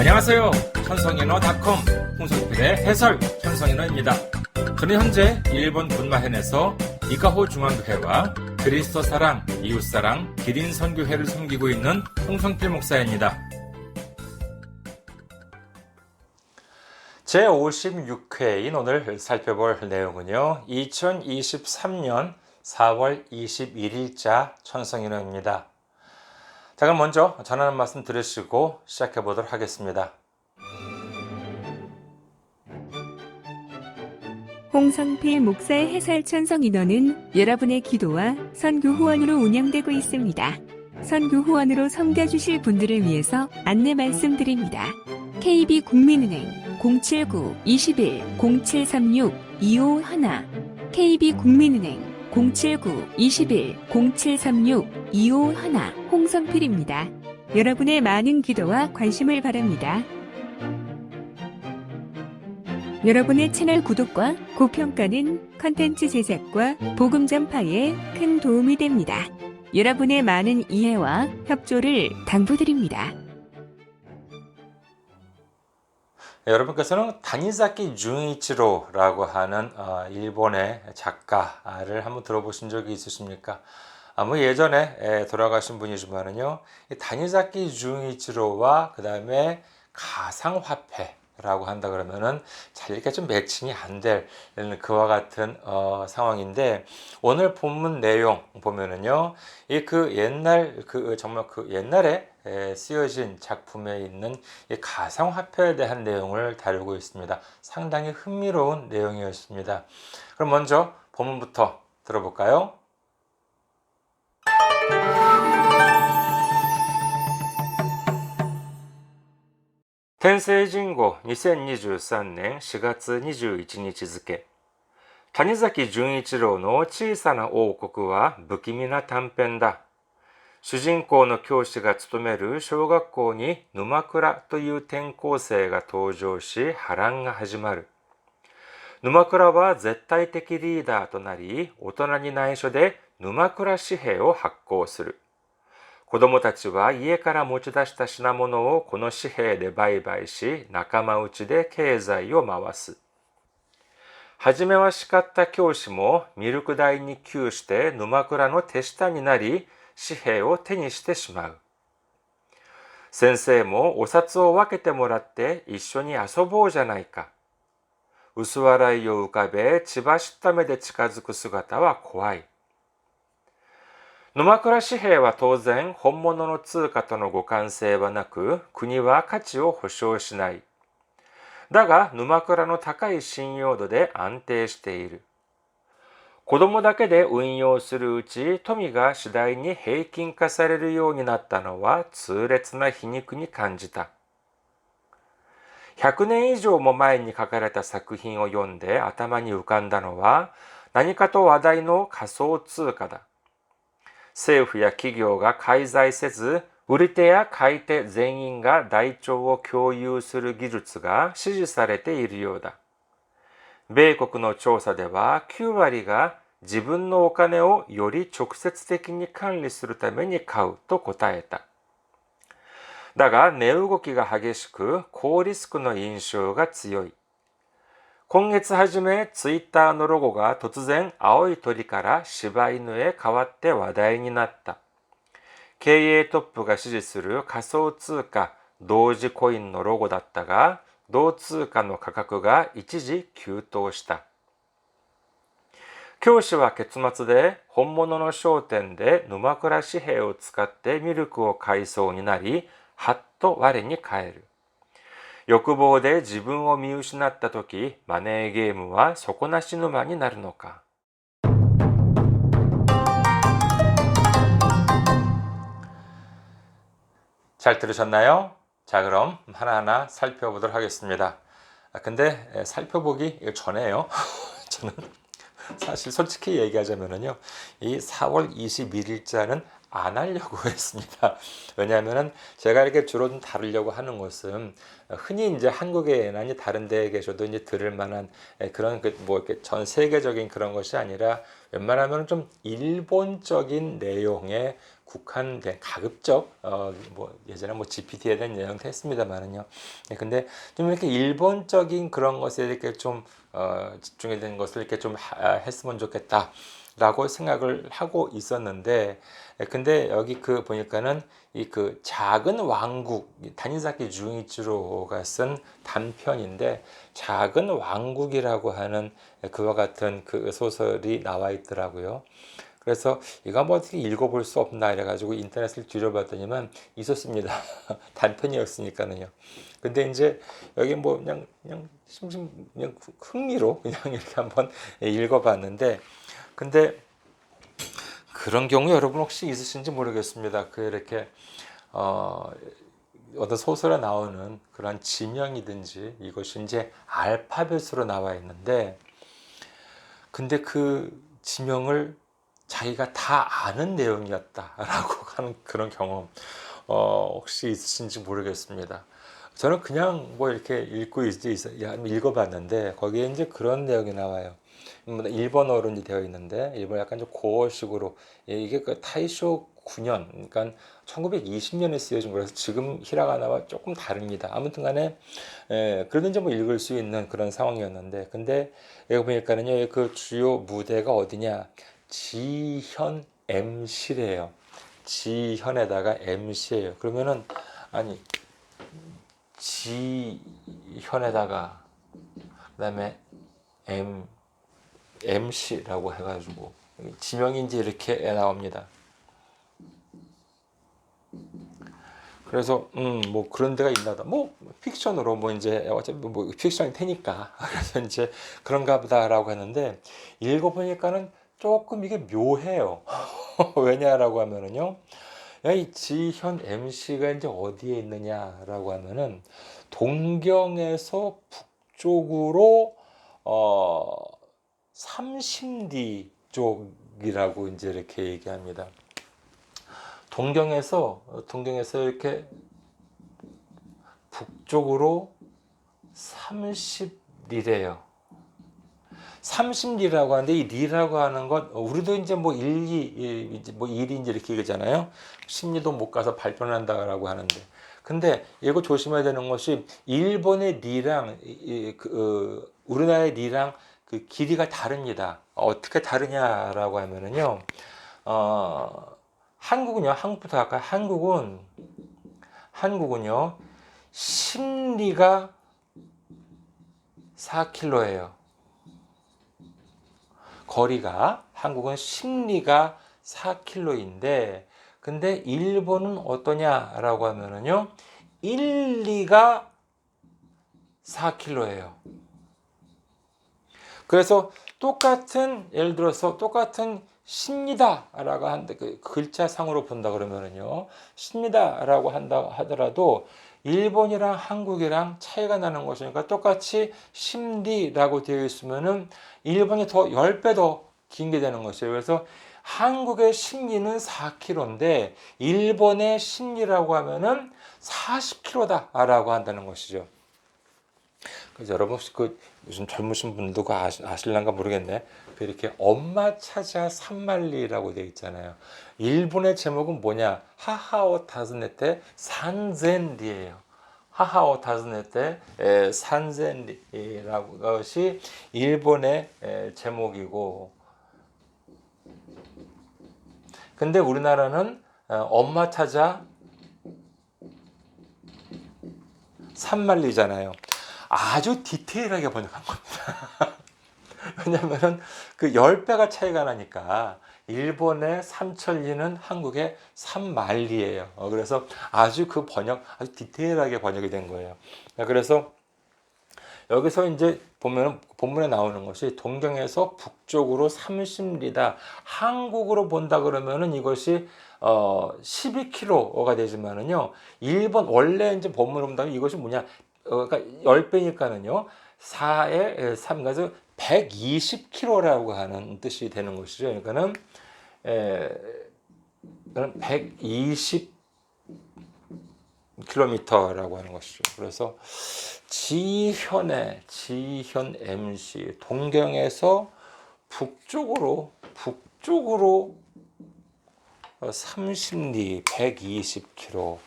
안녕하세요. 천성인어닷컴 홍성필의 해설 천성인어입니다. 저는 현재 일본 군마현에서 이카호 중앙교회와 그리스도 사랑, 이웃사랑, 기린 선교회를 섬기고 있는 홍성필 목사입니다. 제56회인 오늘 살펴볼 내용은요. 2023년 4월 21일자 천성인어입니다. 자, 그럼 먼저 전하는 말씀 들으시고 시작해 보도록 하겠습니다. 홍성필 목사의 해설 천성인어는 여러분의 기도와 선교 후원으로 운영되고 있습니다. 선교 후원으로 섬겨주실 분들을 위해서 안내 말씀드립니다. KB국민은행 079-21-0736-251 KB국민은행 079-21-0736-251 홍성필입니다. 여러분의 많은 기도와 관심을 바랍니다. 여러분의 채널 구독과 고평가는 컨텐츠 제작과 복음 전파에 큰 도움이 됩니다. 여러분의 많은 이해와 협조를 당부드립니다. 여러분께서는 다니사키 준이치로라고 하는 일본의 작가를 한번 들어보신 적이 있으십니까? 예전에 돌아가신 분이지만은요, 다니사키 준이치로와 그 다음에 가상화폐라고 한다 그러면은 잘 이렇게 좀 매칭이 안 될 그와 같은 상황인데, 오늘 본문 내용 보면은요, 정말 그 옛날에 쓰여진 작품에 있는 이 가상화폐에 대한 내용을 다루고 있습니다. 상당히 흥미로운 내용이었습니다. 그럼 먼저 본문부터 들어볼까요? 텐세이진고 2023年4月21日付、谷崎潤一郎の小さな王国は不気味な短編だ。主人公の教師が勤める小学校に沼倉という転校生が登場し、波乱が始まる。沼倉は絶対的リーダーとなり、大人に内緒で沼倉紙幣を発行する。子供たちは家から持ち出した品物をこの紙幣で売買し、仲間内で経済を回す。はじめは叱った教師もミルク代に窮して沼倉の手下になり、紙幣を手にしてしまう。先生もお札を分けてもらって一緒に遊ぼうじゃないか。薄笑いを浮かべ、血走った目で近づく姿は怖い。沼倉紙幣は当然本物の通貨との互換性はなく、国は価値を保証しない。だが沼倉の高い信用度で安定している。子供だけで運用するうち、富が次第に平均化されるようになったのは痛烈な皮肉に感じた。100年以上も前に書かれた作品を読んで頭に浮かんだのは、何かと話題の仮想通貨だ。政府や企業が介在せず、売り手や買い手全員が台帳を共有する技術が支持されているようだ。米国の調査では9割が自分のお金をより直接的に管理するために買うと答えた。だが値動きが激しく高リスクの印象が強い。今月初めツイッターのロゴが突然青い鳥から柴犬へ変わって話題になった。経営トップが支持する仮想通貨同時コインのロゴだったが、同通貨の価格が一時急騰した。教師は結末で本物の商店で沼倉紙幣を使ってミルクを買いそうになり、はっと我に返る。欲望で自分を見失ったとき、マネーゲームは底なし沼になるのか。잘 들으셨나요? 자, 그럼 하나하나 살펴보도록 하겠습니다. 근데 살펴보기 전에요. 저는 사실 솔직히 얘기하자면은요, 이 4월 21일자는 안 하려고 했습니다. 왜냐하면은 제가 이렇게 주로 좀 다루려고 하는 것은 흔히 이제 한국에나 아니 다른 데에 계셔도 이제 들을 만한 그런 뭐 이렇게 전 세계적인 그런 것이 아니라 웬만하면 좀 일본적인 내용에 국한된 가급적 뭐 예전에 뭐 GPT에 대한 내용도 했습니다만은요. 근데 좀 이렇게 일본적인 그런 것에 이렇게 좀 집중이 된 것을 이렇게 좀 했으면 좋겠다라고 생각을 하고 있었는데, 근데 여기 그 보니까는 이 그 작은 왕국 다니사키 주이치로가 쓴 단편인데 작은 왕국이라고 하는 그와 같은 그 소설이 나와 있더라고요. 그래서 이거 한번 어떻게 읽어볼 수 없나 이래가지고 인터넷을 뒤져봤더니만 있었습니다. 단편이었으니까는요. 근데 이제 여기 뭐 그냥 심심 그냥 흥미로 그냥 이렇게 한번 읽어봤는데, 근데 그런 경우 여러분 혹시 있으신지 모르겠습니다. 그 이렇게 어떤 소설에 나오는 그런 지명이든지 이것이 이제 알파벳으로 나와 있는데, 근데 그 지명을 자기가 다 아는 내용이었다라고 하는 그런 경험 혹시 있으신지 모르겠습니다. 저는 그냥 뭐 이렇게 읽어봤는데 거기에 이제 그런 내용이 나와요. 일본어로 이제 되어 있는데 일본 약간 좀 고어식으로 이게 그 타이쇼 9년 그러니까 1920년에 쓰여진 거라서 지금 히라가나와 조금 다릅니다. 아무튼간에 그래도 이제 뭐 읽을 수 있는 그런 상황이었는데, 근데 여기 보니까는요 그 주요 무대가 어디냐, 지현 MC래요. 지현에다가 MC예요. 그러면은 아니 지현에다가 그다음에 MC라고 해가지고 지명인지 이렇게 나옵니다. 그래서 뭐 그런 데가 있나다. 뭐 픽션으로 뭐 이제 어차피 뭐 픽션이 테니까 그래서 이제 그런가 보다라고 했는데 읽어보니까는 조금 이게 묘해요. 왜냐라고 하면은요, 이 지현 MC가 이제 어디에 있느냐라고 하면은 동경에서 북쪽으로 어 30리 쪽이라고 이제 이렇게 얘기합니다. 동경에서 이렇게 북쪽으로 30리래요. 30리라고 하는데 이 리라고 하는 것 우리도 이제 뭐 1, 2, 이제 뭐 1이 이제 이렇게 얘기잖아요. 10리도 못 가서 발표를 한다라고 하는데, 근데 이거 조심해야 되는 것이 일본의 리랑 우리나라의 리랑 그 길이가 다릅니다. 어떻게 다르냐라고 하면은요, 한국은요, 한국부터 할까요? 한국은요, 10리가 4km예요. 거리가 한국은 10리가 4km인데, 근데 일본은 어떠냐라고 하면은요, 1리가 4km예요. 그래서 예를 들어서 똑같은 10리다라고 한다, 그 글자상으로 본다 그러면은요, 10리다라고 한다 하더라도 일본이랑 한국이랑 차이가 나는 것이니까 똑같이 10리라고 되어 있으면은 일본이 더 10배 더 긴 게 되는 것이에요. 그래서 한국의 10리는 4km인데 일본의 10리라고 하면은 40km다라고 한다는 것이죠. 그래서 여러분 혹시 그 요즘 젊으신 분들도 아실란가 모르겠네. 그 이렇게 엄마 찾아 산말리라고 되어 있잖아요. 일본의 제목은 뭐냐? 하하오 타즈네테 산젠리예요. 하하오 타즈네테 산젠리라고 것이 일본의 제목이고, 근데 우리나라는 엄마 찾아 산말리잖아요. 아주 디테일하게 번역한 겁니다. 왜냐면은 그 10배가 차이가 나니까 일본의 3천리는 한국의 3만리예요. 그래서 아주 아주 디테일하게 번역이 된 거예요. 그래서 여기서 이제 보면 본문에 나오는 것이 동경에서 북쪽으로 30리다. 한국으로 본다 그러면은 이것이 12km가 되지만은요. 일본 원래 이제 본문으로 본다면 이것이 뭐냐? 그러니까 10배니까는요. 4에 3, 그래서 120km라고 하는 뜻이 되는 것이죠. 그러니까는 120km라고 하는 것이죠. 그래서 지현 MC 동경에서 북쪽으로 30리 120km.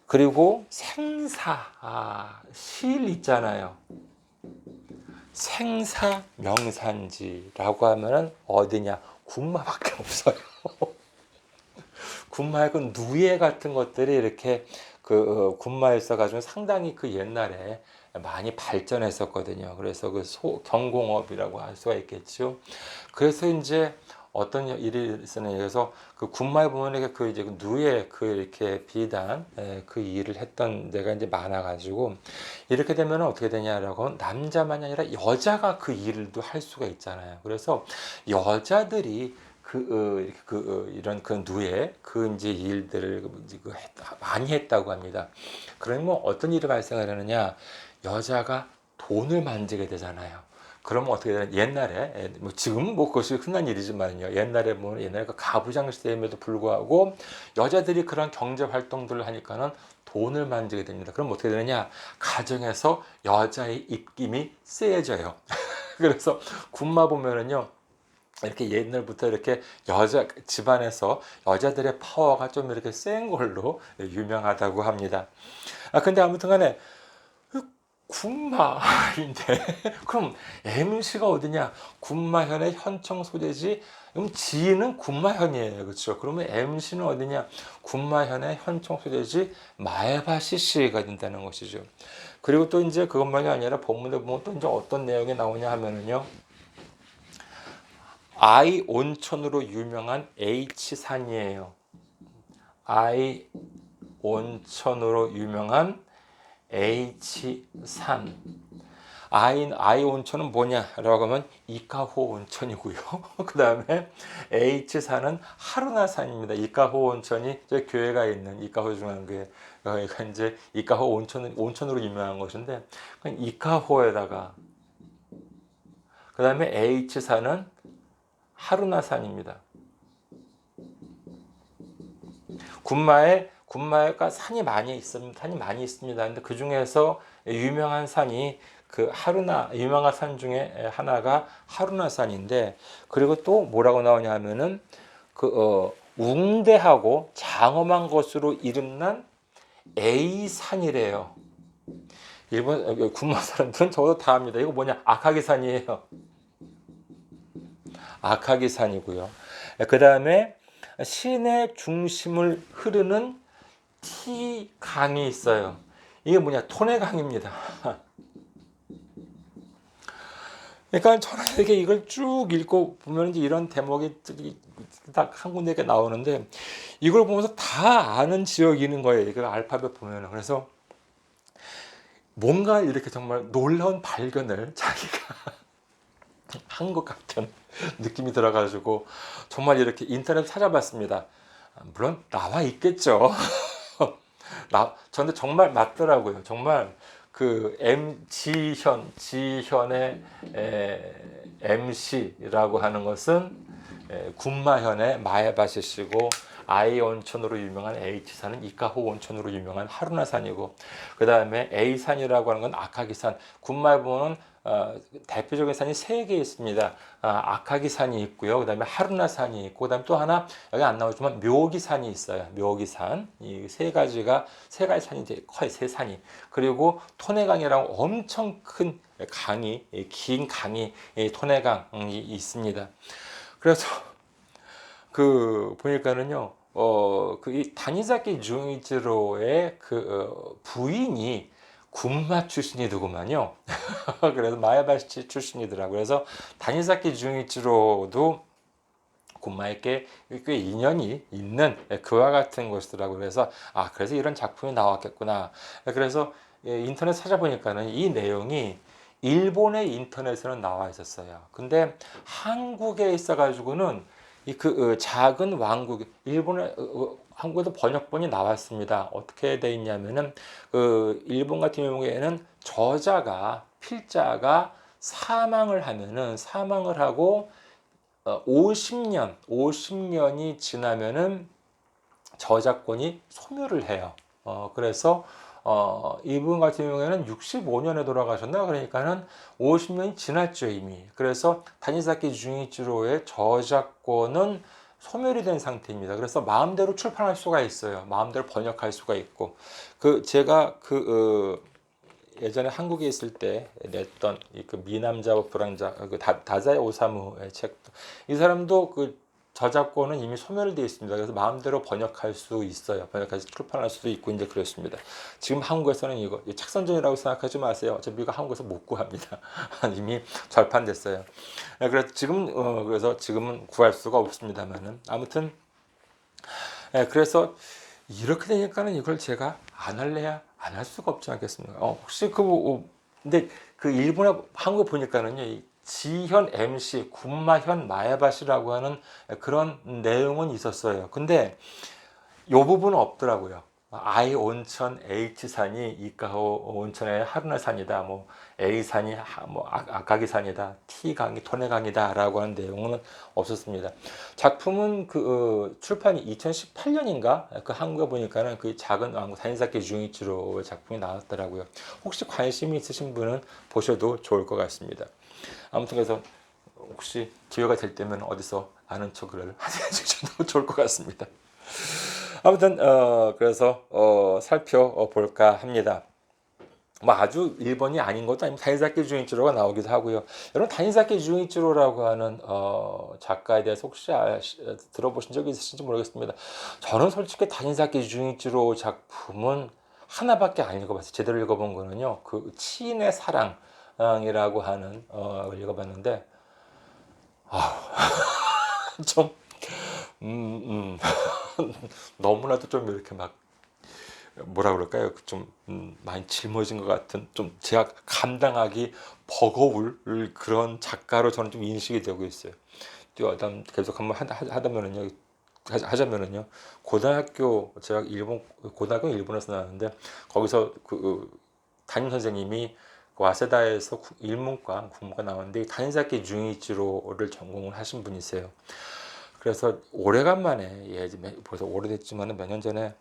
그리고 실 있잖아요. 생사 명산지라고 하면은 어디냐? 군마밖에 없어요. 군마의 그 누에 같은 것들이 이렇게 군마에 있어가지고 상당히 그 옛날에 많이 발전했었거든요. 그래서 경공업이라고 할 수가 있겠죠. 그래서 이제 어떤 일이 있었느냐. 그래서 그 군마에 보면 이제 누에 이렇게 비단 그 일을 했던 데가 이제 많아가지고 이렇게 되면 어떻게 되냐라고 남자만이 아니라 여자가 그 일도 할 수가 있잖아요. 그래서 여자들이 이런 누에 이제 일들을 많이 했다고 합니다. 그러면 어떤 일이 발생을 하느냐? 여자가 돈을 만지게 되잖아요. 그러면 어떻게 되냐? 옛날에 지금은 그것이 흔한 일이지만요. 옛날에 옛날에 그 가부장 시대임에도 불구하고 여자들이 그런 경제 활동들을 하니까는 돈을 만지게 됩니다. 그럼 어떻게 되느냐? 가정에서 여자의 입김이 세져요. 그래서 군마 보면은요. 이렇게 옛날부터 이렇게 집안에서 여자들의 파워가 좀 이렇게 센 걸로 유명하다고 합니다. 근데 아무튼 간에 군마인데 그럼 MC가 어디냐? 군마현의 현청 소재지. 그럼 지는 군마현이에요. 그렇죠? 그러면 MC는 어디냐? 군마현의 현청 소재지 마에바시시가 된다는 것이죠. 그리고 또 이제 그것만이 아니라 본문에 보면 또 이제 어떤 내용이 나오냐 하면은요. I 온천으로 유명한 H산이에요. I 온천으로 유명한 H산. I 온천은 뭐냐라고 하면 이카호 온천이고요. 그 다음에 H산은 하루나산입니다. 이카호 온천이 저 교회가 있는 이카호 중앙교회. 그러니까 이제 이카호 온천으로 유명한 것인데 이카호에다가 그 다음에 H산은 하루나산입니다. 군마에가 산이 많이 있습니다. 근데 그 중에서 유명한 산이 유명한 산 중에 하나가 하루나산인데, 그리고 또 뭐라고 나오냐 하면은 웅대하고 장엄한 것으로 이름난 A산이래요. 일본 군마 사람들은 저도 다 압니다. 이거 뭐냐? 아카기산이에요. 아카기산이고요. 그 다음에 시내 중심을 흐르는 T강이 있어요. 이게 뭐냐? 토네강입니다. 그러니까 저는 이렇게 이걸 쭉 읽고 보면 이제 이런 대목이 딱 한 군데 이렇게 나오는데 이걸 보면서 다 아는 지역이 있는 거예요. 이걸 알파벳 보면은. 그래서 뭔가 이렇게 정말 놀라운 발견을 자기가 한 것 같은 느낌이 들어가지고 정말 이렇게 인터넷 찾아봤습니다. 물론 나와 있겠죠. 저한테 정말 맞더라고요. 정말 지현의 MC라고 하는 것은 군마현의 마에바시시고 I 온천으로 유명한 H산은 이카호 온천으로 유명한 하루나산이고, 그 다음에 A산이라고 하는 건 아카기산. 군마에 보면 대표적인 산이 3개 있습니다. 아카기산이 있고요. 그 다음에 하루나산이 있고, 그 다음에 또 하나 여기 안 나오지만 묘기산이 있어요. 묘기산. 이 세 가지 산이 이제 거의 세 산이. 그리고 토네강이라고 엄청 큰 긴 강이 토네강이 있습니다. 그래서 보니까는요, 이 다니자키 준이치로의 부인이 군마 출신이더구만요. 그래서 마에바시 출신이더라고요. 그래서 다니자키 준이치로도 군마에 꽤 인연이 있는 그와 같은 것이더라고요. 그래서 그래서 이런 작품이 나왔겠구나. 그래서 인터넷 찾아보니까는 이 내용이 일본의 인터넷에는 나와 있었어요. 근데 한국에 있어가지고는 작은 왕국, 한국에도 번역본이 나왔습니다. 어떻게 돼 있냐면은 일본 같은 경우에는 필자가 사망을 하고 50년이 지나면은 저작권이 소멸을 해요. 그래서 이분 같은 경우에는 65년에 돌아가셨나? 그러니까는 50년이 지났죠, 이미. 그래서 다니사키 중이치로의 저작권은 소멸이 된 상태입니다. 그래서 마음대로 출판할 수가 있어요. 마음대로 번역할 수가 있고. 제가 예전에 한국에 있을 때 냈던 그 미남자와 불황자, 다자이 오사무의 책도, 이 사람도 저작권은 이미 소멸되어 있습니다. 그래서 마음대로 번역할 수 있어요. 번역해서 출판할 수도 있고 이제 그렇습니다. 지금 한국에서는 이거 책선전이라고 생각하지 마세요. 어차피 이거 한국에서 못 구합니다. 이미 절판됐어요. 그래서 지금은 구할 수가 없습니다만은 아무튼 그래서 이렇게 되니까는 이걸 제가 안 할래야 안 할 수가 없지 않겠습니까? 혹시 근데 일본에 한국 보니까는요, 이 지현 MC 군마현 마에바시라고 하는 그런 내용은 있었어요. 근데 요 부분은 없더라고요. I 온천 H산이 이카호 온천의 하루나산이다. 뭐 A산이 아카기산이다. T강이 토네강이다라고 하는 내용은 없었습니다. 작품은 출판이 2018년인가? 한국에 보니까는 작은 왕국 다니사키 중이치로 작품이 나왔더라고요. 혹시 관심이 있으신 분은 보셔도 좋을 것 같습니다. 아무튼 그래서 혹시 기회가 될 때면 어디서 아는 척을 해주셔도 좋을 것 같습니다. 아무튼 그래서 살펴볼까 합니다. 뭐 아주 일본이 아닌 것도 아니고 다니사키 중이치로가 나오기도 하고요. 여러분 다니사키 중이치로라고 하는 작가에 대해서 혹시 들어보신 적이 있으신지 모르겠습니다. 저는 솔직히 다니사키 중이치로 작품은 하나밖에 안 읽어봤어요. 제대로 읽어본 거는요, 치인의 사랑이라고 하는 걸 읽어봤는데 좀 너무나도 좀 이렇게 막 뭐라 그럴까요? 좀 많이 짊어진 것 같은, 좀 제가 감당하기 버거울 그런 작가로 저는 좀 인식이 되고 있어요. 계속 한번 하자면은요, 제가 고등학교 일본에서 나왔는데 거기서 담임 선생님이 와세다에서 일문과 국문과 나왔는데 다니사키 중이치로를 전공을 하신 분이세요. 그래서 오래간만에 벌써 오래됐지만 몇 년 전에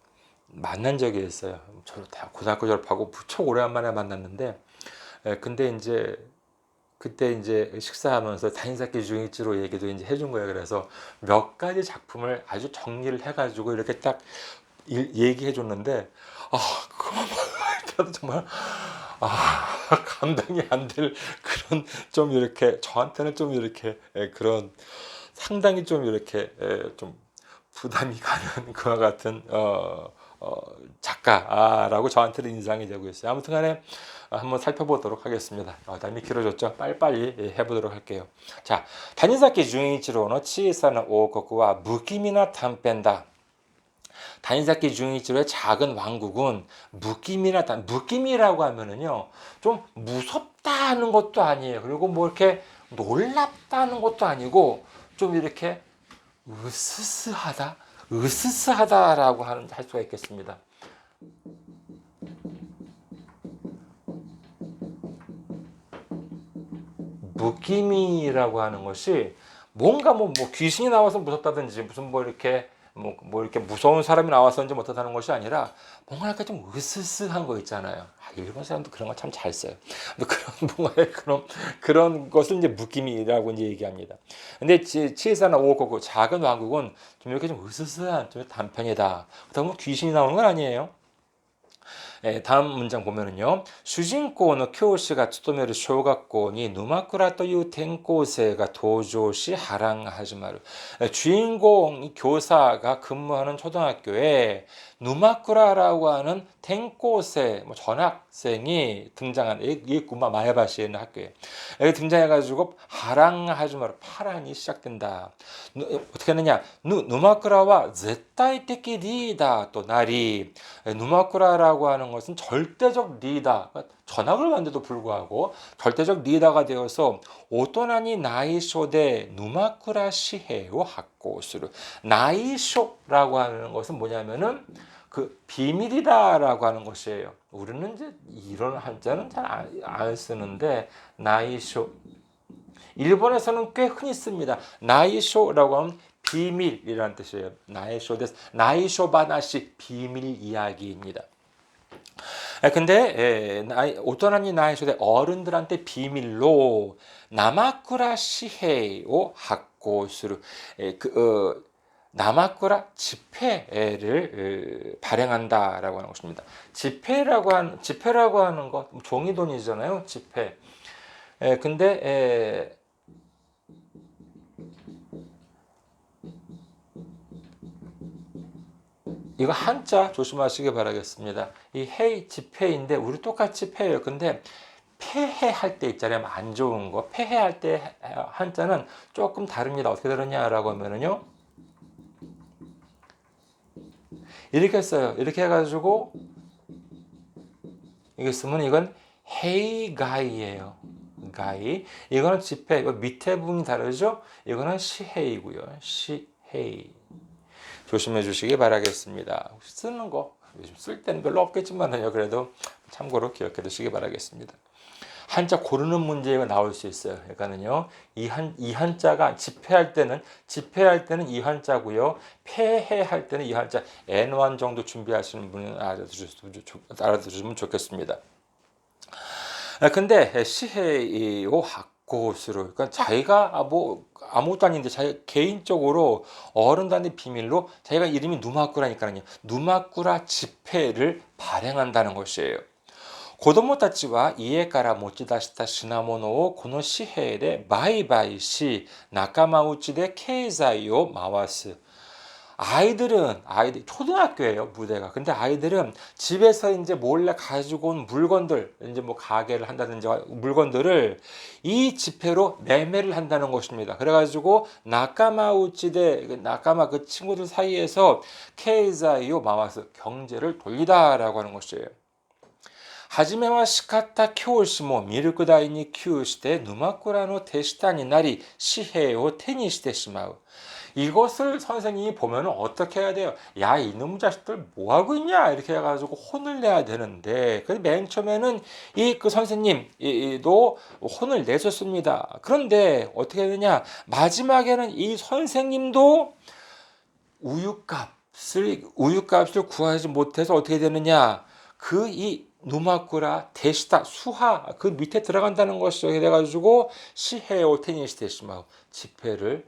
만난 적이 있어요. 고등학교 졸업하고 무척 오래간만에 만났는데, 근데 이제 그때 이제 식사하면서 다니사키 중이치로 얘기도 이제 해준 거예요. 그래서 몇 가지 작품을 아주 정리를 해가지고 이렇게 딱 얘기해 줬는데, 그거만 정말 감당이 안 될 그런, 좀 이렇게 저한테는 좀 이렇게 그런 상당히 좀 이렇게 좀 부담이 가는 그와 같은 작가라고 저한테는 인상이 되고 있어요. 아무튼 간에 한번 살펴보도록 하겠습니다. 답이 길어졌죠? 빨리빨리 해보도록 할게요. 자, 다니사키 중이치로의 치사나 오코쿠와 무기미나 단편다. 다니사키 중이치로의 작은 왕국은 무기미라고 하면은요, 좀 무섭다는 것도 아니에요. 그리고 뭐 이렇게 놀랍다는 것도 아니고 좀 이렇게 으스스하다라고 할 수가 있겠습니다. 무기미라고 하는 것이 뭔가 뭐 귀신이 나와서 무섭다든지 무슨 이렇게 무서운 사람이 나와서인지 못하다는 것이 아니라 뭔가 약간 좀 으스스한 거 있잖아요. 일본 사람도 그런 거 참 잘 써요. 그런 그런 것을 이제 무기미라고 이제 얘기합니다. 근데 치에사나 오코쿠 작은 왕국은 좀 이렇게 좀 으스스한 좀 단편이다. 그렇다고 귀신이 나오는 건 아니에요. 다음 문장 보면은요. 主人公の教師が勤める小学校に沼倉という転校生が登場し波乱が始まる. 주인공 교사가 근무하는 초등학교에 누마쿠라라고 하는転校生, 전학생이 등장한, 이 구마 마에바시에 있는 학교에 등장해가지고 하랑하지마루, 파란이 시작된다. 어떻게 하느냐? 누마쿠라와 絶対的 리더 또 나리. 누마쿠라라고 하는 것은 절대적 리더, 전학을 갔는데도 불구하고 절대적 리더가 되어서 오토나니 나이쇼데 누마쿠라 시해요 학고스루. 나이쇼라고 하는 것은 뭐냐면은 비밀이다라고 하는 것이에요. 우리는 이제 이런 한자는 잘 안 쓰는데 나이쇼, 일본에서는 꽤 흔히 씁니다. 나이쇼라고 하면 비밀이라는 뜻이에요. 나이쇼 데스. 나이쇼 바나시 비밀 이야기입니다. 근데 오토나니 나이쇼데 어른들한테 비밀로 나마쿠라 시헤이を 発行する 나마쿠라 지폐를 발행한다라고 하는 것입니다. 지폐라고 하는 것 종이돈이잖아요. 지폐. 근데 이거 한자 조심하시기 바라겠습니다. 이 헤이 지폐인데 우리 똑같이 패예요. 근데 폐해할 때 있잖아요. 안 좋은 거. 폐해할 때 한자는 조금 다릅니다. 어떻게 다르냐라고 하면은요. 이렇게 써요. 이렇게 해가지고 이게 쓰면 이건 헤이가이예요. 가이. 이거는 지폐. 이거 밑에 부분이 다르죠? 이거는 시헤이고요. 시헤이. 조심해 주시기 바라겠습니다. 쓰는 거 요즘 쓸 때는 별로 없겠지만요. 그래도 참고로 기억해 두시기 바라겠습니다. 한자 고르는 문제가 나올 수 있어요. 그러니까는요, 이 한자가 집회할 때는 이 한자고요, 폐해할 때는 이 한자 N1 정도 준비하시는 분은 알아두시면 좋겠습니다. 근데 시해요 학고수로, 그러니까 자기가 뭐 아무것도 아닌데 자기 개인적으로 어른들한테 비밀로 자기가 이름이 누마꾸라니까요, 누마꾸라 지폐를 발행한다는 것이에요. 子供たちは家から持ち出した品物をこの紙幣で売買し、仲間内で経済を回す。아이들 초등학교예요, 무대가. 근데 아이들은 집에서 이제 몰래 가지고 온 물건들, 이제 뭐 가게를 한다든지 물건들을 이 지폐로 매매를 한다는 것입니다. 그래가지고 나까마 그 친구들 사이에서 케이자이오 마와스 경제를 돌리다라고 하는 것이에요. 初めは叱った教師もミルク代に窮して沼倉の手下になり紙幣を手にしてしまう. 이것을 선생님이 보면 어떻게 해야 돼요? 야, 이놈 자식들 뭐하고 있냐? 이렇게 해가지고 혼을 내야 되는데, 맨 처음에는 그 선생님도 혼을 내줬습니다. 그런데 어떻게 되냐? 마지막에는 이 선생님도 우유값을 구하지 못해서 어떻게 되느냐? 이 누마쿠라 대시다 수하 그 밑에 들어간다는 것이죠. 그래가지고 시헤오 테니시테시마 지폐를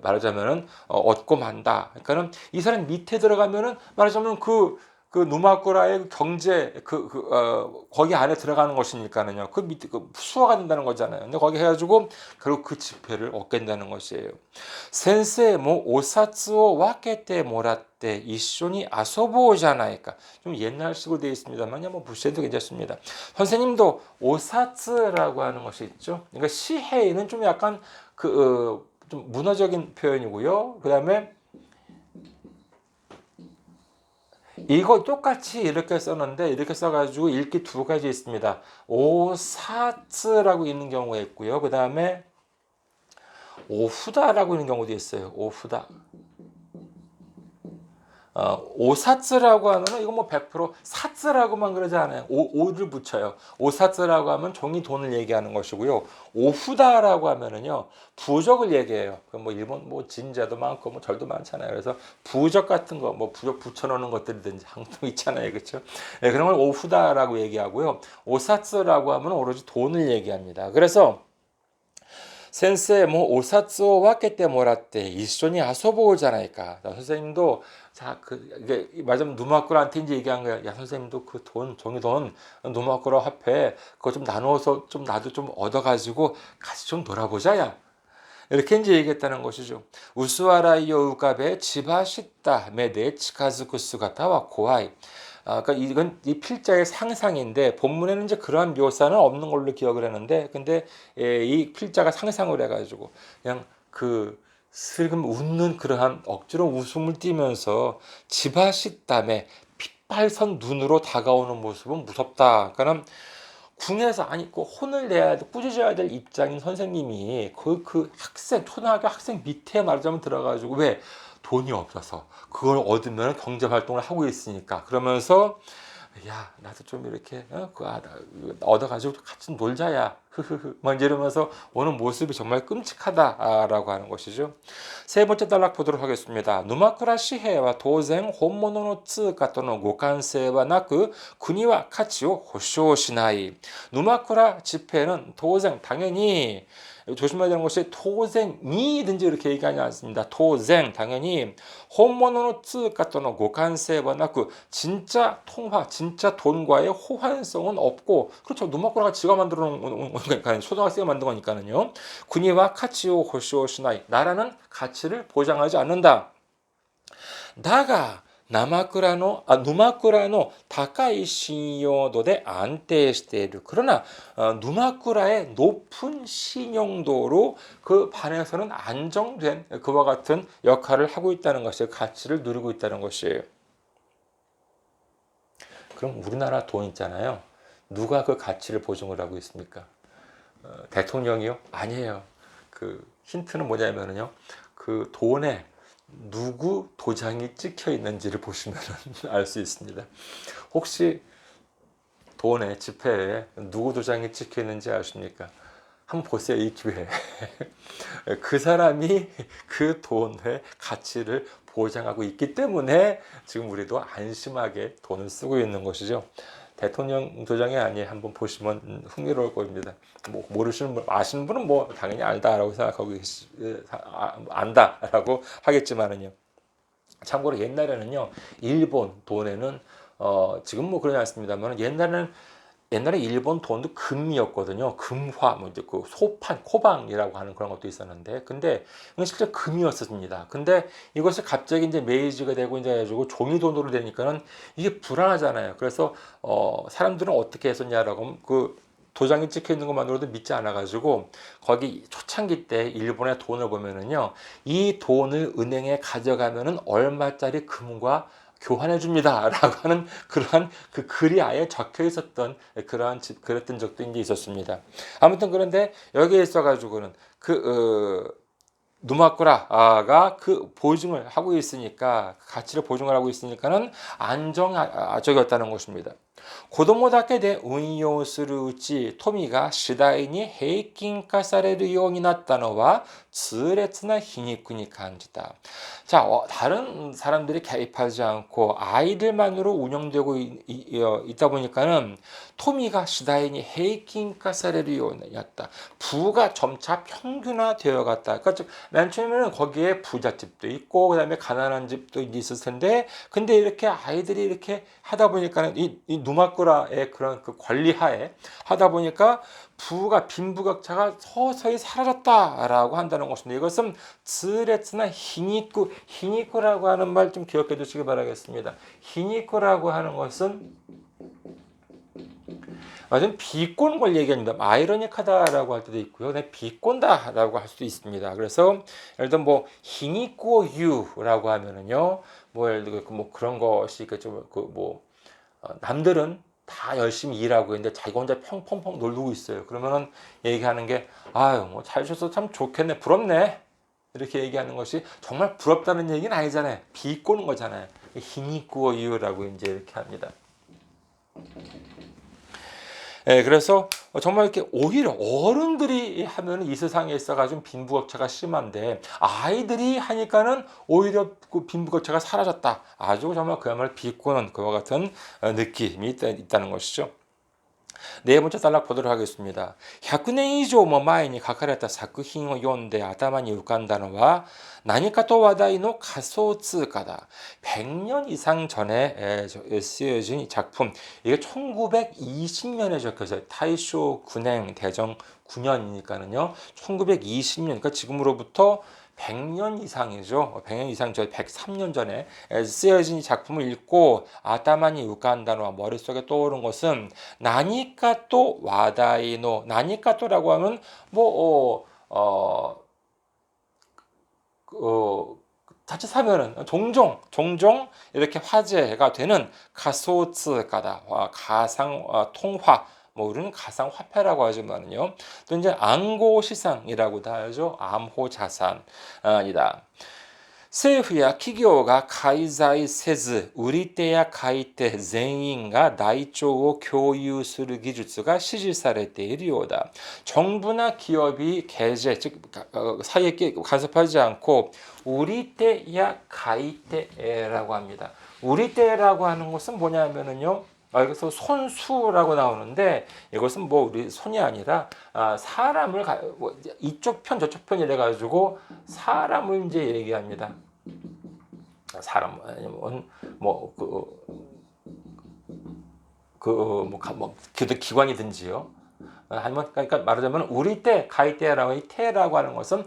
말하자면은 얻고 만다. 그러니까는 이 사람 밑에 들어가면은 말하자면 그 누마쿠라의 경제 거기 안에 들어가는 것이니까는요. 그 밑에 수화가 된다는 거잖아요. 근데 거기 해가지고 결국 그 지폐를 얻게 된다는 것이에요. 센세 뭐 오사츠오 와케테 모라떼 이쇼니 아소보잖아니까. 좀 옛날식으로 되어 있습니다만 뭐 무시해도 괜찮습니다. 선생님도 오사츠라고 하는 것이 있죠. 그러니까 시헤이는 좀 약간 좀 문화적인 표현이고요. 그 다음에 이거 똑같이 이렇게 썼는데 이렇게 써가지고 읽기 두 가지 있습니다. 오사츠라고 있는 경우가 있고요. 그 다음에 오후다라고 있는 경우도 있어요. 오후다. 오사츠라고 하면은 이거 뭐 100% 사츠라고만 그러지 않아요. 오를 붙여요. 오사츠라고 하면 종이 돈을 얘기하는 것이고요. 오후다라고 하면은요 부적을 얘기해요. 뭐 일본 뭐 진자도 많고 뭐 절도 많잖아요. 그래서 부적 같은 거 뭐 부적 붙여놓는 것들이든지 항상 있잖아요, 그렇죠? 네, 그런 걸 오후다라고 얘기하고요. 오사츠라고 하면 오로지 돈을 얘기합니다. 그래서 센세 뭐 오사츠오 와케테 모라떼 이쇼니 아소보잖아이까. 선생님도 이게 맞으면 누마꾸라한테 이제 얘기한 거야. 야, 선생님도 그 돈 종이돈 누마꾸라 화폐 그거 좀 나눠서 좀 나도 좀 얻어가지고 같이 좀 놀아보자야. 이렇게 이제 얘기했다는 것이죠. 우스와라이요 우가베 지바시타 메네 치카즈쿠스가타와 고아이. 그러니까 이건 이 필자의 상상인데 본문에는 이제 그러한 묘사는 없는 걸로 기억을 했는데, 근데 이 필자가 상상을 해가지고 그냥 슬금 웃는 그러한 억지로 웃음을 띠면서 지바시땀에 핏발선 눈으로 다가오는 모습은 무섭다. 그러니까 궁에서 혼을 내야 돼, 꾸짖어야 될 입장인 선생님이 그 학생, 초등학교 학생 밑에 말하자면 들어가지고 왜? 돈이 없어서 그걸 얻으면 경제활동을 하고 있으니까 그러면서 야, 나도 좀 이렇게 얻어가지고 같이 놀자야. 흐흐흐. 막 이러면서 오는 모습이 정말 끔찍하다라고 하는 것이죠. 세 번째 단락 보도록 하겠습니다. 누마쿠라 시헤와 도zen 혼모노노 츠우카 또는 고관세와 나쿠 국위와 가치を保証しない. 누마쿠라 지폐는 도zen 당연히 조심해야 되는 것이 토zen이든지 이렇게 얘기하지 않습니다. 토zen 당연히 혼모노노 츠우카 또는 고관세와 나쿠 진짜 통화, 진짜 돈과의 호환성은 없고 그렇죠. 누마쿠라가 지가 만들어 놓은 거니까 초등학생이 만든 거니까는요. 군위와 가치오 호시오시나이 나라는 가치를 보장하지 않는다. 다가 누마쿠라노 다카이 신용도에 안定している. 그러나 누마쿠라의 높은 신용도로 그 반에서는 안정된 그와 같은 역할을 하고 있다는 것이에요. 가치를 누리고 있다는 것이에요. 그럼 우리나라 돈 있잖아요. 누가 그 가치를 보증을 하고 있습니까? 대통령이요? 아니에요. 그 힌트는 뭐냐면요. 그 돈에 누구 도장이 찍혀 있는지를 보시면 알 수 있습니다. 혹시 돈에 지폐에 누구 도장이 찍혀 있는지 아십니까? 한번 보세요. 이 기회에. 그 사람이 그 돈의 가치를 보장하고 있기 때문에 지금 우리도 안심하게 돈을 쓰고 있는 것이죠. 대통령 도장이 아니에요. 한번 보시면 흥미로울 겁니다. 뭐 모르시는 분, 아시는 분은 뭐 당연히 알다라고 생각하고 안다라고 하겠지만은요. 참고로 옛날에는요, 일본 돈에는 지금 뭐 그러지 않습니다만 옛날에 일본 돈도 금이었거든요. 금화, 뭐 이제 그 소판, 코방이라고 하는 그런 것도 있었는데, 근데 이건 실제 금이었습니다. 근데 이것이 갑자기 이제 메이지가 되고 이제 해가지고 종이 돈으로 되니까는 이게 불안하잖아요. 그래서 사람들은 어떻게 했었냐라고 하면 그 도장이 찍혀 있는 것만으로도 믿지 않아가지고 거기 초창기 때 일본의 돈을 보면은요, 이 돈을 은행에 가져가면은 얼마짜리 금과 교환해 줍니다라고 하는 그러한 그 글이 아예 적혀 있었던 그랬던 적도 이제 있었습니다. 아무튼 그런데 여기에 있어가지고는 누마쿠라가 그 보증을 하고 있으니까 가치를 보증을 하고 있으니까는 안정적이었다는 것입니다. 子供だけで運用するうち富が次第に平均化されるようになったのは痛烈な皮肉に感じた. 자, 다른 사람들이 개입하지 않고 아이들만으로 운영되고 있다 보니까는 토미가 시다이니 헤이킹가 사례를 요였다. 부가 점차 평균화되어 갔다. 그러니까 맨 처음에는 거기에 부잣집도 있고 그다음에 가난한 집도 있을 텐데, 근데 이렇게 아이들이 이렇게 하다 보니까는 이 누마쿠라의 그런 그 관리하에 하다 보니까 부가 빈부격차가 서서히 사라졌다라고 한다는 것입니다. 이것은 츠레츠나 히니쿠라고 하는 말 좀 기억해 두시기 바라겠습니다. 히니쿠라고 하는 것은 좀 비꼬는 걸 얘기합니다. 아이러니하다라고 할 때도 있고요. 비꼰다라고 할 수도 있습니다. 그래서 예를 들어 뭐 히니쿠유라고 하면은요, 뭐 예를 들어 뭐 그런 것이 좀뭐 남들은 다 열심히 일하고 있는데 자기가 혼자 펑펑펑 놀고 있어요. 그러면은 얘기하는 게 아유 뭐 잘 쉬어서 참 좋겠네, 부럽네, 이렇게 얘기하는 것이 정말 부럽다는 얘기는 아니잖아요. 비꼬는 거잖아요. 히니쿠어유라고 이제 이렇게 합니다. 예, 그래서 정말 이렇게 오히려 어른들이 하면 이 세상에 있어가지고 빈부격차가 심한데 아이들이 하니까는 오히려 그 빈부격차가 사라졌다. 아주 정말 그야말로 비꼬는 그와 같은 느낌이 있다는 것이죠. 네 번째 단락 보도록 하겠습니다. 100년以上も前に書かれた作品を読んで頭に浮かんだのは何かと話題の仮想通貨だ. 100년 이상 전에 쓰여진 작품. 이게 1920년에 적혀서 타이쇼 군행 대정 9년이니까는요. 1920년, 그러니까 지금으로부터 100년 이상이죠. 100년 이상 전 103년 전에 쓰여진 작품을 읽고 아타마니 우간다노와 머릿속에 떠오른 것은 나니까또 와다이노. 나니까또라고 하면 자칫하면은 종종 이렇게 화제가 되는 가소츠가다. 가상 통화. 뭐 우리는 가상 화폐라고 하지만요. 또 이제 암고 시상이라고도 하죠. 암호 자산이다. 政府や企業が介在せず、売り手や買い手全員が台帳を共有する技術が支持されているようだ. 정부나 기업이 개제, 즉 사이에 간섭하지 않고 우리떼야 가이떼라고 합니다. 우리떼라고 하는 것은 뭐냐면은요. 여기서 손수라고 나오는데 이것은 뭐 우리 손이 아니라 사람을 이쪽 편 저쪽 편 이래 가지고 사람을 이제 얘기합니다. 사람 아니면 기관이든지요. 아니면 그러니까 말하자면 우리 때 가이 때라고 이 때라고 하는 것은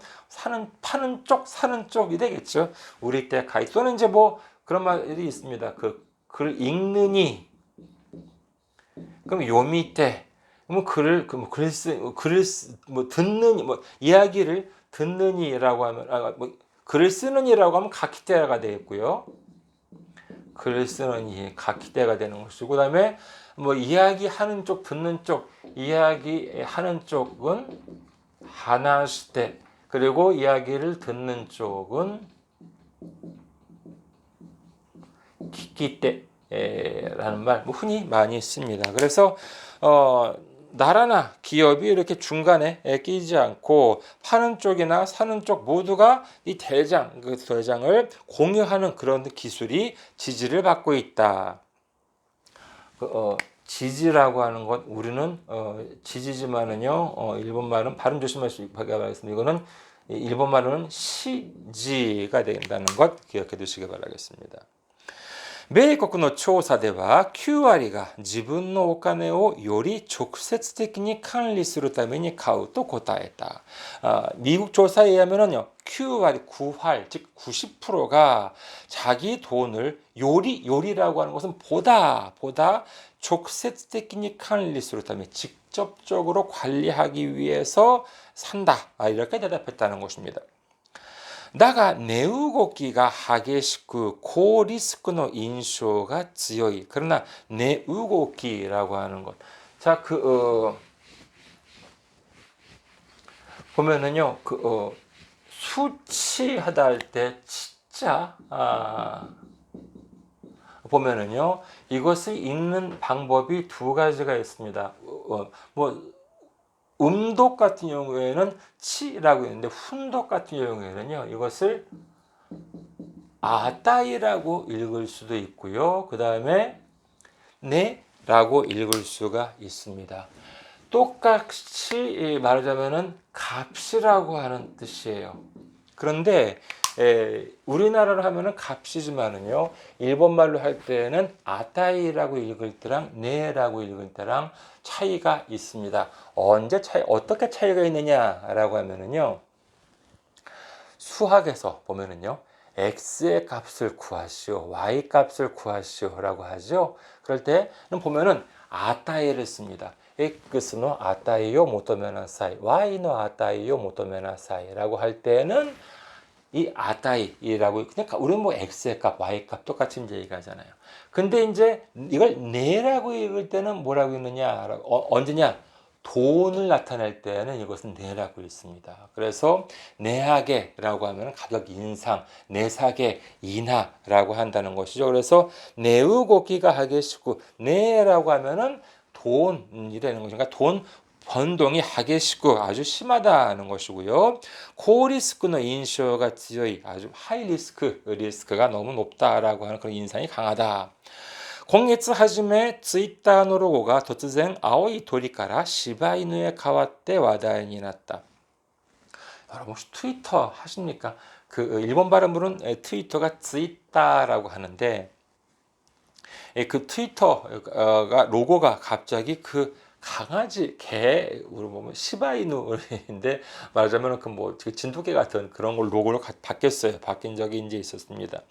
파는 쪽이 되겠죠. 우리 때 가이 또는 이제 뭐 그런 말이 있습니다. 글 읽느니 그럼 요 밑에 뭐 듣느니 뭐 이야기를 듣느니라고 하면 글을 쓰느니라고 하면 가키테가 되겠고요. 글을 쓰느니 가키테가 되는 것이고 그다음에 뭐 이야기하는 쪽 듣는 쪽 이야기하는 쪽은 하나시테 그리고 이야기를 듣는 쪽은 키키테라는 말 흔히 많이 씁니다. 그래서 나라나 기업이 이렇게 중간에 끼지 않고 파는 쪽이나 사는 쪽 모두가 이 대장을 공유하는 그런 기술이 지지를 받고 있다. 지지라고 하는 것 우리는 지지지만은요 일본 말은 발음 조심하시기 바라겠습니다. 이거는 일본 말로는 시지가 된다는 것 기억해 두시기 바라겠습니다. 米国の調査では9割が自分のお金をより直接的に管理するために買うと答えた. 미국 조사에 의하면요. 9할, 9할, 즉 90%가 자기 돈을 요리라고 하는 것은 보다 적세적인 관리를 하면 직접적으로 관리하기 위해서 산다. 이렇게 대답했다는 것입니다. だが値動きが激しく高リスクの印象が強い. 그러나 내動き라고 하는 것. 자, 보면은요, 수치하다 할 때 진짜 보면은요, 이것을 읽는 방법이 두 가지가 있습니다. 음독 같은 경우에는 치라고 있는데 훈독 같은 경우에는요 이것을 아따이라고 읽을 수도 있고요 그 다음에 네라고 읽을 수가 있습니다. 똑같이 말하자면은 값이라고 하는 뜻이에요. 그런데 우리나라로 하면은 값이지만은요 일본말로 할 때는 아따이라고 읽을 때랑 네라고 읽을 때랑 차이가 있습니다. 어떻게 차이가 있느냐라고 하면은요 수학에서 보면은요 x의 값을 구하시오, y 값을 구하시오라고 하죠. 그럴 때는 보면은 아따이를 씁니다. x는 아따이요 모토메나사이, y는 아따이요 모토메나사이라고 할 때는 이 아따이라고 그러니까 우리는 뭐 x의 값, y 값 똑같이 이제 얘기하잖아요. 근데 이제 이걸 네라고 읽을 때는 뭐라고 읽느냐? 언제냐? 돈을 나타낼 때는 이것은 네라고 읽습니다. 그래서 내하게라고 하면 가격 인상, 내사게 인하라고 한다는 것이죠. 그래서 내우고기가 하게시고 네라고 하면은 돈이라는 것이니까 돈 변동이 하게시고 아주 심하다는 것이고요. 고리스크의 인쇼가強い 아주 하이 리스크가 너무 높다라고 하는 그런 인상이 강하다. 今月初めツイッターのロゴが突然青い鳥から柴犬へ変わって話題になった. 여러분 혹시 트위터 하십니까? 일본 발음으로는 트위터가ツイッター라고 하는데 그 트위터가 로고가 갑자기 강아지, 개, 우리 보면 시바이누인데 말하자면 진돗개 같은 그런 걸 로고로 바뀌었어요. 바뀐 적이 이제 있었습니다.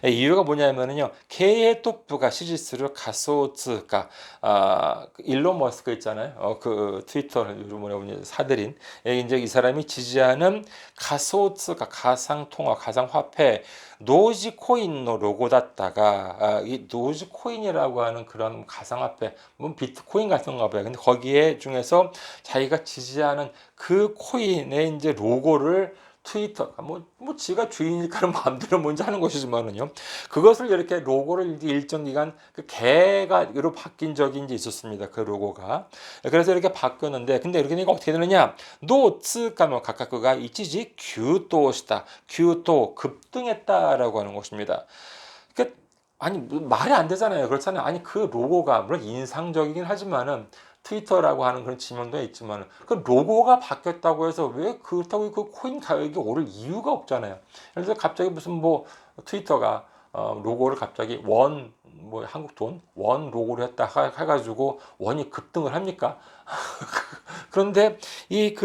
이유가 뭐냐면은요, 개의 토프가 시지스를 가소츠가 일론 머스크 있잖아요. 그 트위터를 요즘에 사들인 이제 이 사람이 지지하는 가소츠가 가상통화, 가상화폐 노지코인의 로고다다가 이 노지코인이라고 하는 그런 가상화폐, 비트코인 같은 거 봐요. 근데 거기에 중에서 자기가 지지하는 그 코인의 이제 로고를 트위터가 지가 주인이니까 마음대로 뭔지 하는 것이지만은요. 그것을 이렇게 로고를 이제 일정 기간 그 개가로 바뀐 적이 이제 있었습니다. 그 로고가. 그래서 이렇게 바뀌었는데 근데 이렇게 되니까 어떻게 되느냐? 노츠가 각각가 이치지 규토시다. 규토 급등했다라고 하는 것입니다. 그 아니 말이 안 되잖아요. 그렇잖아요. 아니 그 로고가 물론 인상적이긴 하지만은 트위터라고 하는 그런 지명도 있지만 그 로고가 바뀌었다고 해서 왜 그렇다고 그 코인 가격이 오를 이유가 없잖아요. 그래서 갑자기 무슨 트위터가 로고를 갑자기 한국 돈 원 로고를 했다 해가지고 원이 급등을 합니까? 그런데 이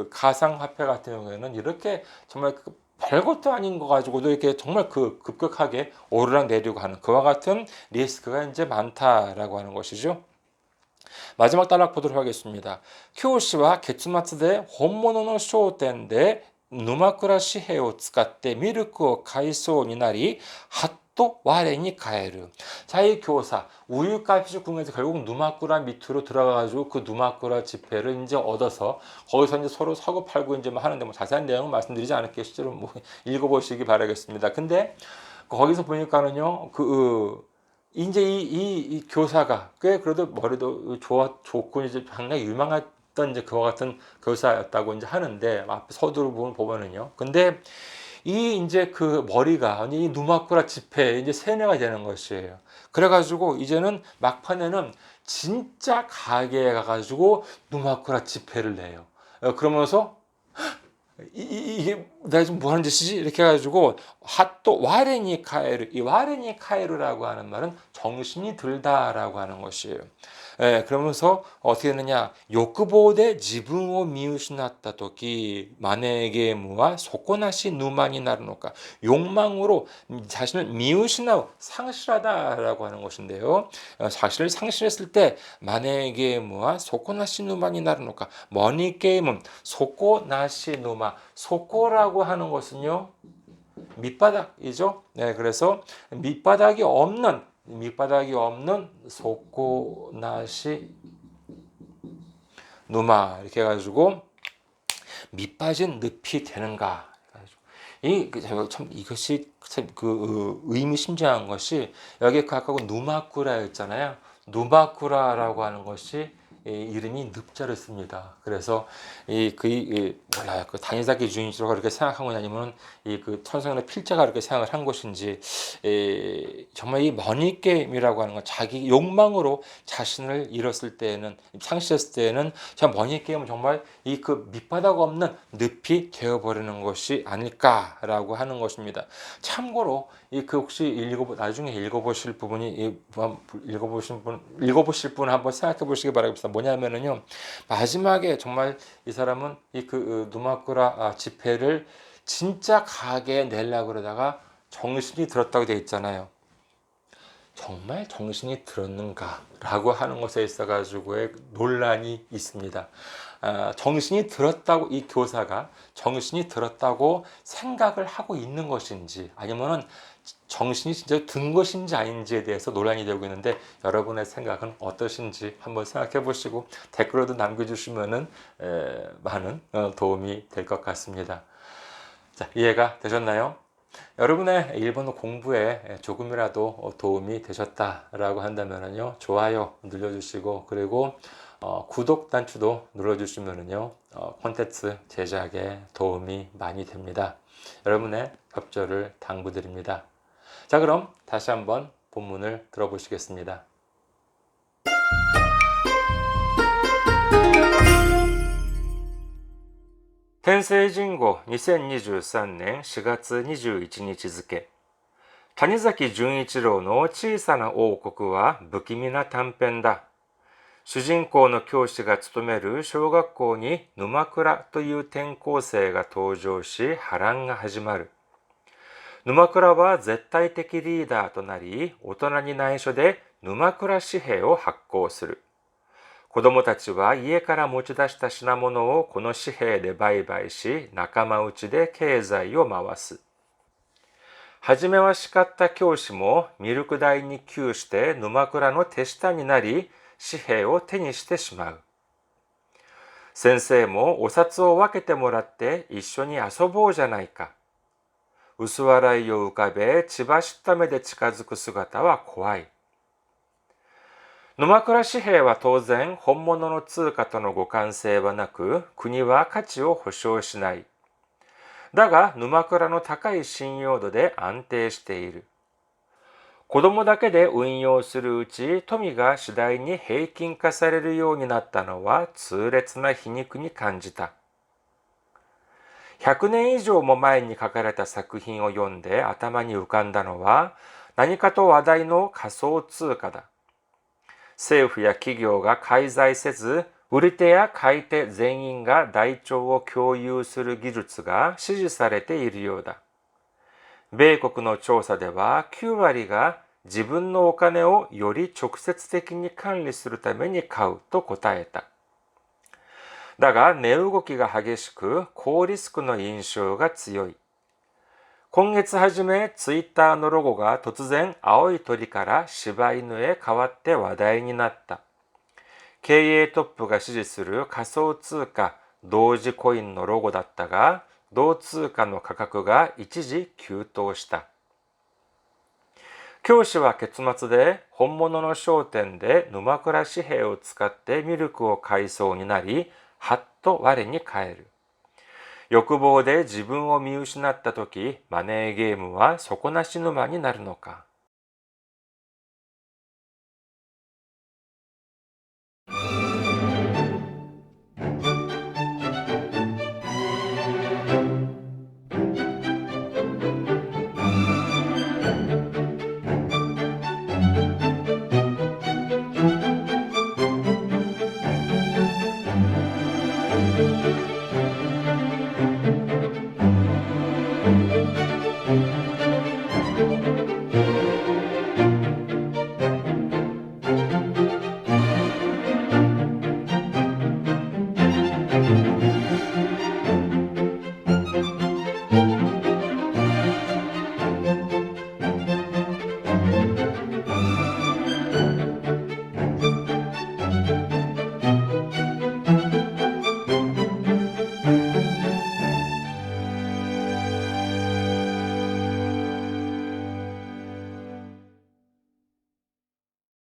가상화폐 같은 경우에는 이렇게 정말 별것도 아닌 거 가지고도 이렇게 정말 급격하게 오르락 내리고 하는 그와 같은 리스크가 이제 많다라고 하는 것이죠. 마지막 단락 보도록 하겠습니다. 교시와 게츠마츠대 본모노의 쇼텐데 누마쿠라 시헤이를 使ってミルクを買いそうになり 핫도 와렌이 가에르. 자, 이 교사 우유값이 궁에서 결국 누마쿠라 밑으로 들어가가지고 그 누마쿠라 지폐를 이제 얻어서 거기서 이제 서로 사고 팔고 이제 하는데 자세한 내용은 말씀드리지 않을게요. 실제로 읽어보시기 바라겠습니다. 근데 거기서 보니까는요 이제 이 교사가 꽤 그래도 머리도 좋고 이제 상당히 유명했던 이제 그와 같은 교사였다고 이제 하는데 앞에 서두를 보면은요. 근데 이제 그 머리가 이 누마쿠라 지폐에 이제 세뇌가 되는 것이에요. 그래가지고 이제는 막판에는 진짜 가게에 가가지고 누마쿠라 지폐를 내요. 그러면서 이게 내가 지금 뭐 하는 짓이지? 이렇게 해가지고 핫도 와레니 카에르 이 와레니 카에르라고 하는 말은 정신이 들다라고 하는 것이에요. 그러면서 어떻게 되느냐? 욕보대 지붕を 미우시났다 토기 만에게 무와 소코나시 누만이 나르노까 욕망으로 자신을 미우시나 상실하다라고 하는 것인데요. 자신을 상실했을 때 만에게 무와 소코나시 누만이 나르노까 머니 게임은 소코나시 누마 소코라고 하는 것은요 밑바닥이죠. 그래서 밑바닥이 없는 소코나시 누마 이렇게 해가지고 밑빠진 늪이 되는가. 참 이것이 참 의미심장한 것이 여기 아까 누마쿠라였잖아요. 누마쿠라라고 하는 것이 이름이 늪자를 씁니다. 그래서 몰라요. 다니사키 주인이치로가 그렇게 생각한 거냐 아니면 천성의 필자가 그렇게 생각을 한 것인지 정말 이 머니 게임이라고 하는 건 자기 욕망으로 자신을 잃었을 때에는 상실했을 때에는 참 머니 게임은 정말 밑바닥 없는 늪이 되어버리는 것이 아닐까라고 하는 것입니다. 참고로 혹시 나중에 읽어보실 부분이 읽어보실 분 한번 생각해 보시기 바라겠습니다. 뭐냐면은요 마지막에 정말 이 사람은 누마쿠라 지폐를 진짜 가게에 내려고 그러다가 정신이 들었다고 되어 있잖아요. 정말 정신이 들었는가라고 하는 것에 있어가지고의 논란이 있습니다. 정신이 들었다고 이 교사가 정신이 들었다고 생각을 하고 있는 것인지 아니면은 정신이 진짜 든 것인지 아닌지에 대해서 논란이 되고 있는데 여러분의 생각은 어떠신지 한번 생각해 보시고 댓글로도 남겨주시면은 많은 도움이 될 것 같습니다. 자, 이해가 되셨나요? 여러분의 일본어 공부에 조금이라도 도움이 되셨다라고 한다면요 좋아요 눌러주시고 그리고 구독 단추도 눌러주시면요 콘텐츠 제작에 도움이 많이 됩니다. 여러분의 협조를 당부드립니다. 자, 그럼 다시 한번 본문을 들어보시겠습니다. 天聖人語2023年4月21日付谷崎潤一郎の小さな王国は不気味な短編だ。主人公の教師が勤める小学校に沼倉という転校生が登場し波乱が始まる。沼倉は絶対的リーダーとなり、大人に内緒で沼倉紙幣を発行する。子供たちは家から持ち出した品物をこの紙幣で売買し、仲間内で経済を回す。はじめは叱った教師もミルク代に窮して沼倉の手下になり、紙幣を手にしてしまう。先生もお札を分けてもらって一緒に遊ぼうじゃないか。薄笑いを浮かべ、血走った目で近づく姿は怖い。沼倉紙幣は当然本物の通貨との互換性はなく、国は価値を保証しない。だが沼倉の高い信用度で安定している。子供だけで運用するうち、富が次第に平均化されるようになったのは痛烈な皮肉に感じた。100年以上も前に書かれた作品を読んで頭に浮かんだのは、何かと話題の仮想通貨だ。政府や企業が介在せず、売り手や買い手全員が台帳を共有する技術が支持されているようだ。米国の調査では9割が自分のお金をより直接的に管理するために買うと答えた。だが値動きが激しく高リスクの印象が強い。今月初め、ツイッターのロゴが突然青い鳥から柴犬へ変わって話題になった。経営トップが支持する仮想通貨同時コインのロゴだったが、同通貨の価格が一時急騰した。教師は結末で本物の商店で沼倉紙幣を使ってミルクを買いそうになり、はっと我に返る。欲望で自分を見失ったとき、マネーゲームは底なし沼になるのか。